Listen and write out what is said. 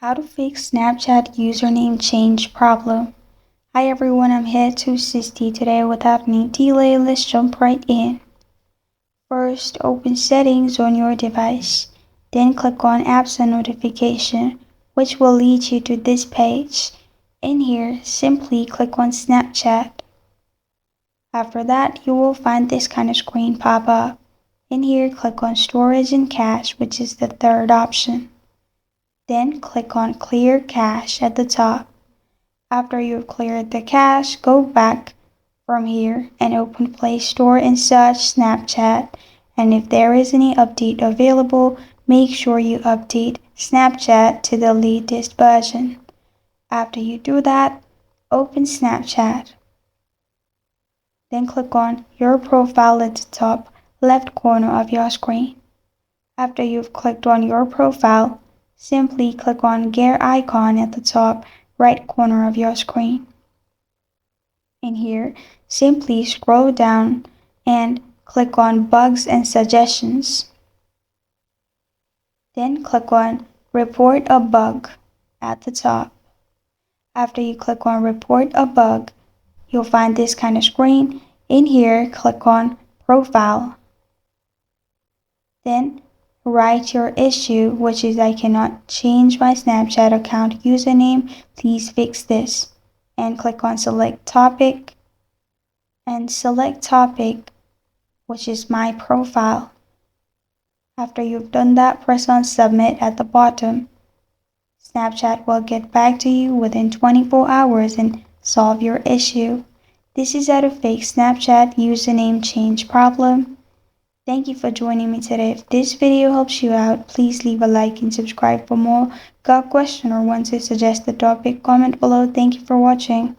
How to fix Snapchat username change problem. Hi everyone, I'm here to assist you today without any delay. Let's jump right in. First, open settings on your device. Then click on apps and notification, which will lead you to this page. In here, simply click on Snapchat. After that, you will find this kind of screen pop up. In here, click on storage and cache, which is the third option. Then click on Clear Cache at the top. After you've cleared the cache, go back from here and open Play Store and search Snapchat. And if there is any update available, make sure you update Snapchat to the latest version. After you do that, open Snapchat. Then click on Your Profile at the top left corner of your screen. After you've clicked on Your Profile, simply click on gear icon at the top right corner of your screen. In here, simply scroll down and click on Bugs and Suggestions. Then click on Report a Bug at the top. After you click on Report a Bug, you'll find this kind of screen. In here, click on Profile. Then write your issue, which is I cannot change my Snapchat account username. Please fix this. And click on Select Topic. And select Topic, which is My Profile. After you've done that, press on Submit at the bottom. Snapchat will get back to you within 24 hours and solve your issue. This is how to fix Snapchat username change problem. Thank you for joining me today. If this video helps you out, please leave a like and subscribe for more. Got a question or want to suggest a topic? Comment below. Thank you for watching.